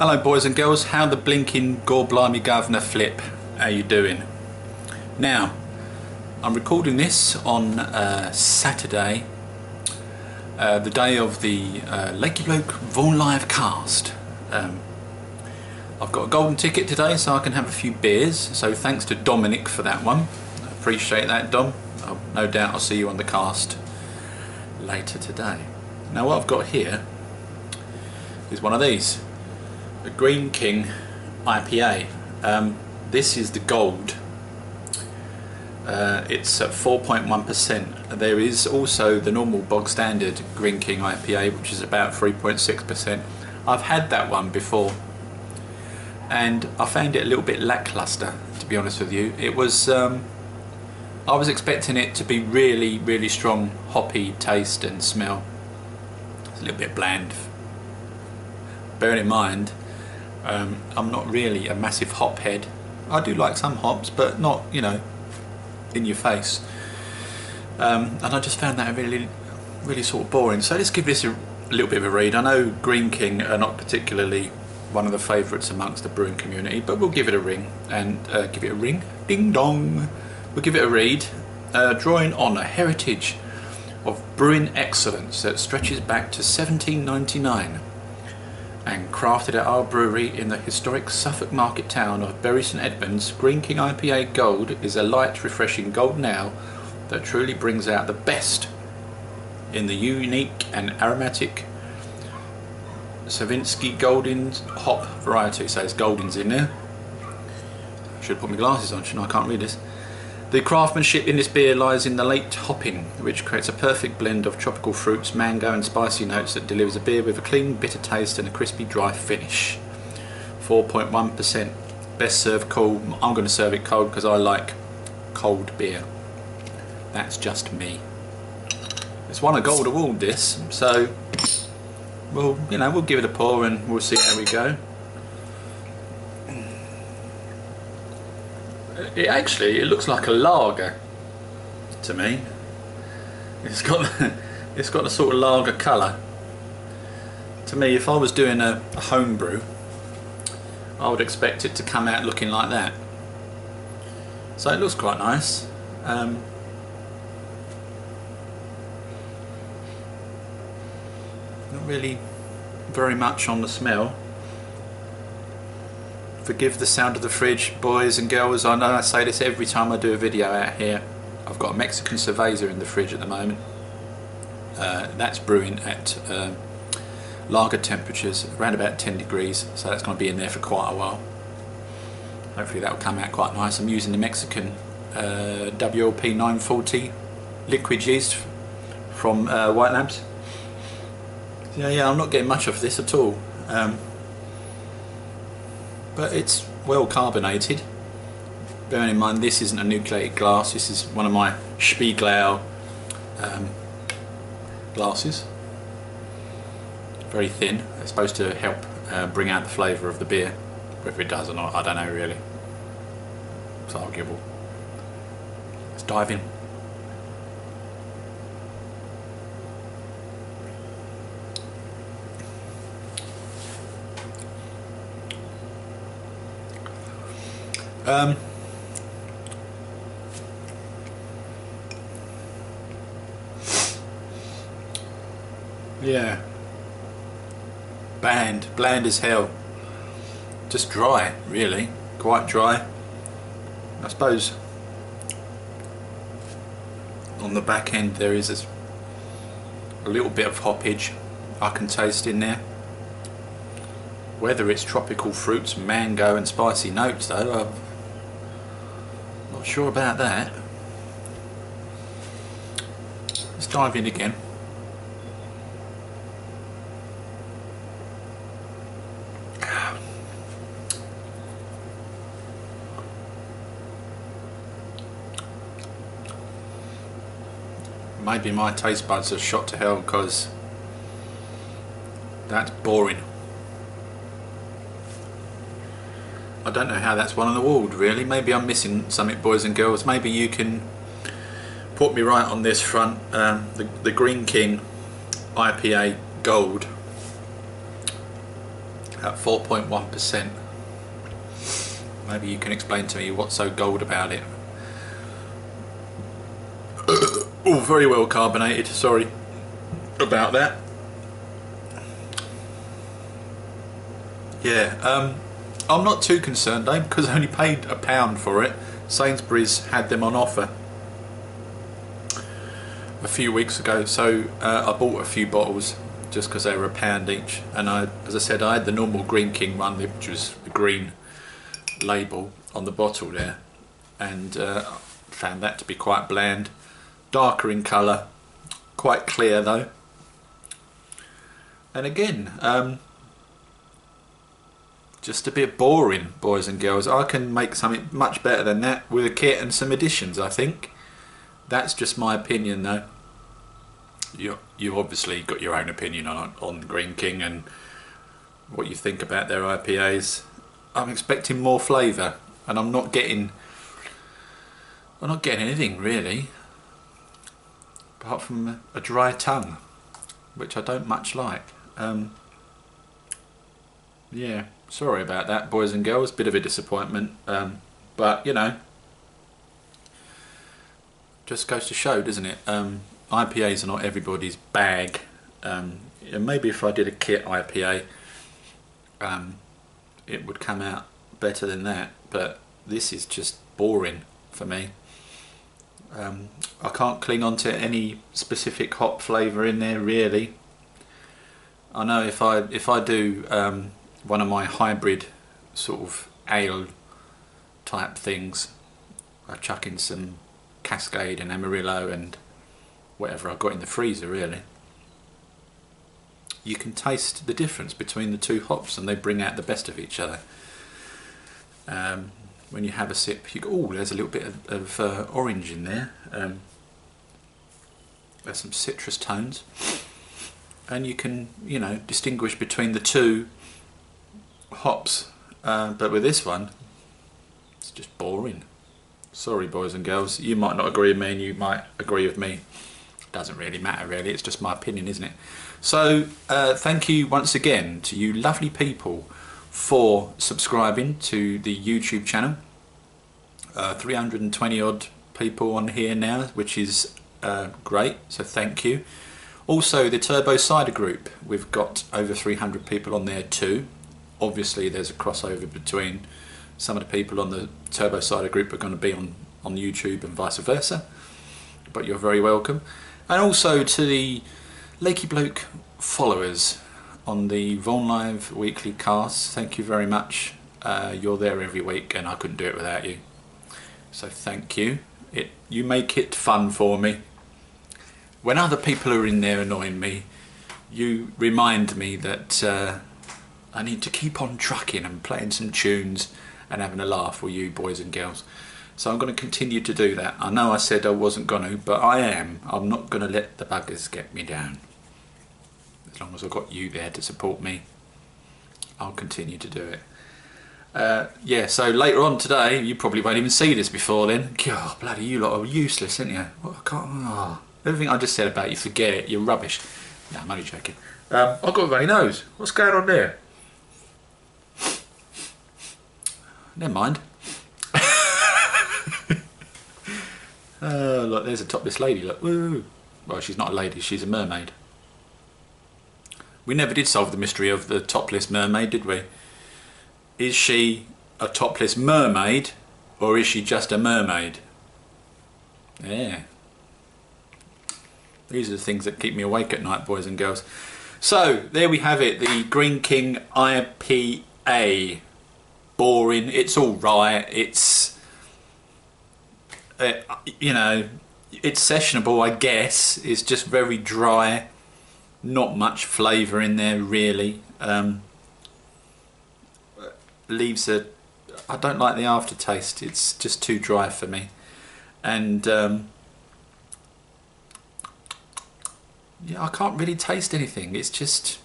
Hello boys and girls, how the blinking gorblimey governor flip, how you doing? Now, I'm recording this on Saturday, the day of the Lakey Bloke Vaughan Live cast. I've got a golden ticket today so I can have a few beers, so thanks to Dominic for that one. I appreciate that, Dom. No doubt I'll see you on the cast later today. Now what I've got here is one of these. The Greene King IPA. This is the gold. It's at 4.1%. There is also the normal bog standard Greene King IPA, which is about 3.6%. I've had that one before and I found it a little bit lackluster, to be honest with you. It was I was expecting it to be really strong hoppy taste and smell. It's a little bit bland. Bearing in mind I'm not really a massive hop head. I do like some hops, but not, you know, in your face. And I just found that really sort of boring. So let's give this a little bit of a read. I know Greene King are not particularly one of the favourites amongst the brewing community, but we'll give it a ring and give it a ring. Ding dong. We'll give it a read. Drawing on a heritage of brewing excellence that stretches back to 1799. And crafted at our brewery in the historic Suffolk market town of Bury St Edmunds, Greene King IPA Gold is a light, refreshing golden ale that truly brings out the best in the unique and aromatic Sainburys Goldings hop variety. So it's Goldings in there. I should put my glasses on, shouldn't I? I can't read this. The craftsmanship in this beer lies in the late hopping, which creates a perfect blend of tropical fruits, mango and spicy notes that delivers a beer with a clean, bitter taste and a crispy, dry finish. 4.1%. Best served cold. I'm going to serve it cold because I like cold beer. That's just me. It's won a gold award, this, so we'll give it a pour and we'll see how we go. It looks like a lager to me. It's got a sort of lager colour. To me, if I was doing a home brew, I would expect it to come out looking like that. So it looks quite nice. Not really very much on the smell. Forgive the sound of the fridge, boys and girls. I know I say this every time I do a video out here. I've got a Mexican cerveza in the fridge at the moment. That's brewing at lager temperatures, around about 10 degrees, so that's going to be in there for quite a while. Hopefully that will come out quite nice. I'm using the Mexican WLP 940 liquid yeast from White Labs. Yeah, I'm not getting much of this at all. But it's well carbonated. Bearing in mind this isn't a nucleated glass, this is one of my Spiegelau glasses. Very thin. It's supposed to help bring out the flavour of the beer. Whether it does or not, I don't know really. It's arguable. Let's dive in. Yeah, bland as hell. Just dry, really, quite dry. I suppose on the back end there is a little bit of hoppage I can taste in there. Whether it's tropical fruits, mango and spicy notes though, I'm not sure about that. Let's dive in again. Maybe my taste buds are shot to hell because that's boring. I don't know how that's won an award really. Maybe I'm missing something, boys and girls. Maybe you can put me right on this front. The Greene King IPA Gold. at 4.1%. Maybe you can explain to me what's so gold about it. Oh, very well carbonated, sorry about that. Yeah, I'm not too concerned, though, because I only paid £1 for it. Sainsburys had them on offer a few weeks ago, so I bought a few bottles just because they were £1 each. And as I said, I had the normal Greene King one, which was the green label on the bottle there, and found that to be quite bland, darker in colour, quite clear though. And again, just a bit boring, boys and girls. I can make something much better than that with a kit and some additions, I think. That's just my opinion though. You've obviously got your own opinion on Greene King and what you think about their IPAs. I'm expecting more flavour, and I'm not getting anything really, apart from a dry tongue, which I don't much like. Yeah, sorry about that, boys and girls. Bit of a disappointment, but you know, just goes to show, doesn't it? IPAs are not everybody's bag. Maybe if I did a kit IPA, it would come out better than that, but this is just boring for me. I can't cling on to any specific hop flavour in there really. I know if I do one of my hybrid sort of ale type things, I chuck in some Cascade and Amarillo and whatever I've got in the freezer really. You can taste the difference between the two hops, and they bring out the best of each other. When you have a sip, you go, oh, there's a little bit of orange in there. There's some citrus tones, and you can, you know, distinguish between the two hops. But with this one, it's just boring. Sorry, boys and girls. You might not agree with me, and you might agree with me. Doesn't really matter, really. It's just my opinion, isn't it? So, thank you once again to you lovely people for subscribing to the YouTube channel. 320 odd people on here now, which is great, so thank you. Also, the Turbo Cider group, we've got over 300 people on there too. Obviously there's a crossover between some of the people on the Turbo Cider group are going to be on YouTube and vice versa, but you're very welcome. And also to the Lakey Bloke followers on the Vaughan Live weekly cast, thank you very much. You're there every week, and I couldn't do it without you, so thank you. You make it fun for me. When other people are in there annoying me, you remind me that I need to keep on trucking and playing some tunes and having a laugh with you boys and girls. So I'm going to continue to do that. I know I said I wasn't going to, but I am. I'm not going to let the buggers get me down. As long as I've got you there to support me, I'll continue to do it. Yeah, so later on today, you probably won't even see this before then. God, bloody you lot are useless, aren't you? Well, I can't, everything I just said about you, forget it, you're rubbish. No, I'm only joking. I've got a runny nose. What's going on there? Never mind. Look, there's a topless lady, look. Woo. Well, she's not a lady, she's a mermaid. We never did solve the mystery of the topless mermaid, did we? Is she a topless mermaid, or is she just a mermaid? Yeah. These are the things that keep me awake at night, boys and girls. So, there we have it, the Greene King IPA. Boring, it's alright, it's... you know, it's sessionable, I guess. It's just very dry, not much flavour in there really. Leaves a... I don't like the aftertaste, it's just too dry for me. And yeah, I can't really taste anything. It's just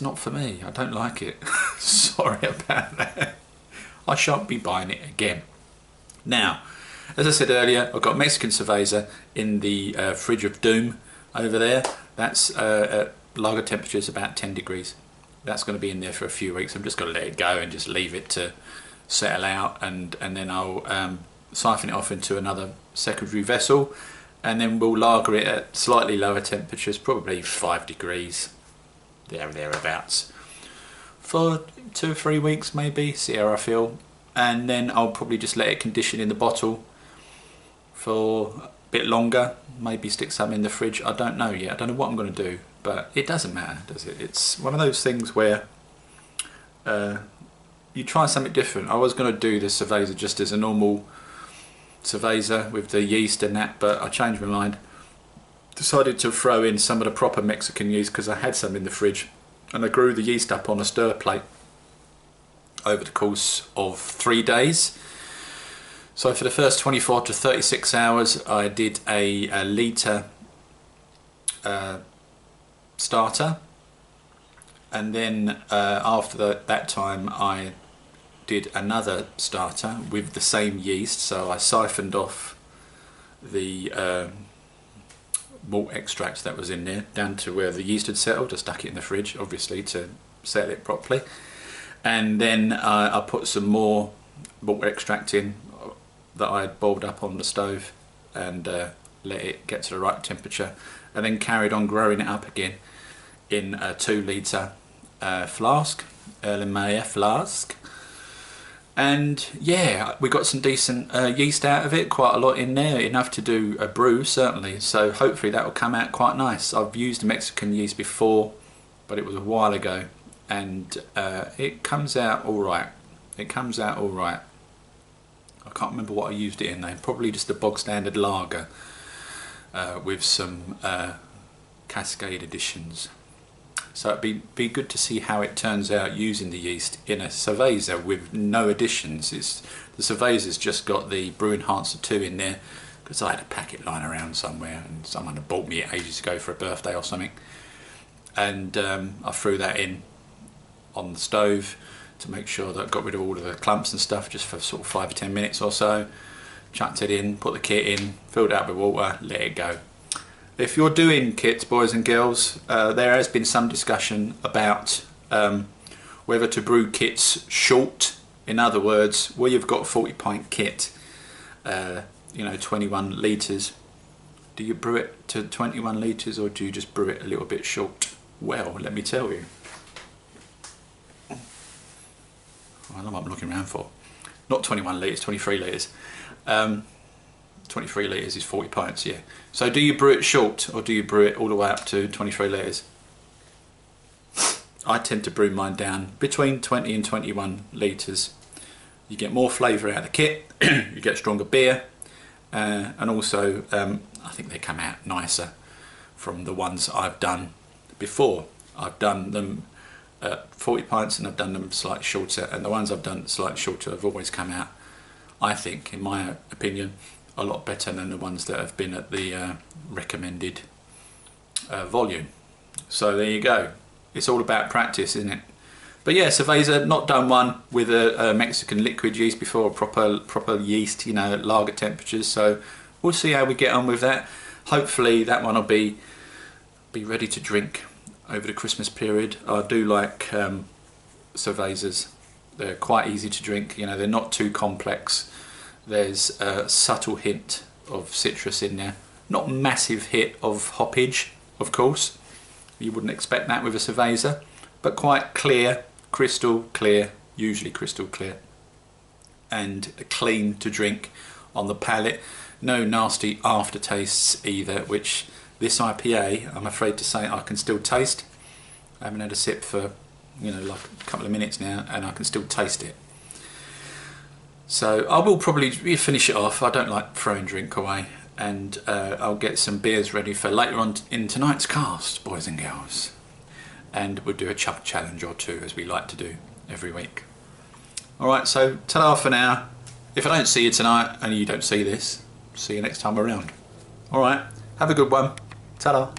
not for me. I don't like it. Sorry about that. I shan't be buying it again. Now, as I said earlier, I've got Mexican Cerveza in the fridge of doom over there. That's lager temperature is about 10 degrees. That's going to be in there for a few weeks. I'm just going to let it go and just leave it to settle out, and then I'll siphon it off into another secondary vessel, and then we'll lager it at slightly lower temperatures, probably 5 degrees, thereabouts, for 2 or 3 weeks maybe, see how I feel. And then I'll probably just let it condition in the bottle for a bit longer, maybe stick some in the fridge. I don't know yet, I don't know what I'm going to do, but it doesn't matter, does it? It's one of those things where you try something different. I was going to do the cerveza just as a normal cerveza with the yeast and that, but I changed my mind. Decided to throw in some of the proper Mexican yeast because I had some in the fridge, and I grew the yeast up on a stir plate over the course of 3 days. So for the first 24 to 36 hours I did a litre starter, and then after that time I did another starter with the same yeast. So I siphoned off the malt extract that was in there down to where the yeast had settled. I stuck it in the fridge, obviously, to settle it properly, and then I put some more malt extract in that I had boiled up on the stove, and let it get to the right temperature, and then carried on growing it up again in a 2 litre flask, Erlenmeyer flask. And yeah, we got some decent yeast out of it, quite a lot in there, enough to do a brew certainly, so hopefully that will come out quite nice. I've used Mexican yeast before, but it was a while ago, and it comes out alright. It comes out alright. I can't remember what I used it in though, probably just a bog standard lager with some Cascade additions. So it'd be good to see how it turns out using the yeast in a cerveza with no additions. The cerveza's just got the Brew Enhancer 2 in there because I had a packet lying around somewhere and someone had bought me it ages ago for a birthday or something, and I threw that in on the stove to make sure that I got rid of all of the clumps and stuff, just for sort of 5 or 10 minutes or so. Chucked it in, put the kit in, filled it up with water, let it go. If you're doing kits, boys and girls, there has been some discussion about whether to brew kits short. In other words, where you've got a 40 pint kit, you know, 21 litres, do you brew it to 21 litres or do you just brew it a little bit short? Well, let me tell you. I don't know what I'm looking around for. Not 21 litres, 23 litres. 23 litres is 40 pints, yeah. So do you brew it short or do you brew it all the way up to 23 litres? I tend to brew mine down between 20 and 21 litres. You get more flavour out of the kit, you get stronger beer, and also I think they come out nicer from the ones I've done before. I've done them 40 pints and I've done them slightly shorter, and the ones I've done slightly shorter have always come out, I think, in my opinion, a lot better than the ones that have been at the recommended volume. So there you go. It's all about practice, isn't it? But yeah, cerveza, not done one with a Mexican liquid yeast before, proper yeast, you know, at lager temperatures. So we'll see how we get on with that. Hopefully that one will be ready to drink over the Christmas period. I do like cervezas. They're quite easy to drink. You know, they're not too complex. There's a subtle hint of citrus in there. Not massive hit of hoppage, of course. You wouldn't expect that with a cerveza, but quite clear, crystal clear, usually crystal clear, and clean to drink on the palate. No nasty aftertastes either, which this IPA, I'm afraid to say, I can still taste. I haven't had a sip for, you know, like a couple of minutes now, and I can still taste it. So I will probably finish it off. I don't like throwing drink away, and I'll get some beers ready for later on in tonight's cast, boys and girls, and we'll do a chug challenge or two, as we like to do every week. Alright, so ta-da for now. If I don't see you tonight and you don't see this, see you next time around. Alright, have a good one. Ta-da.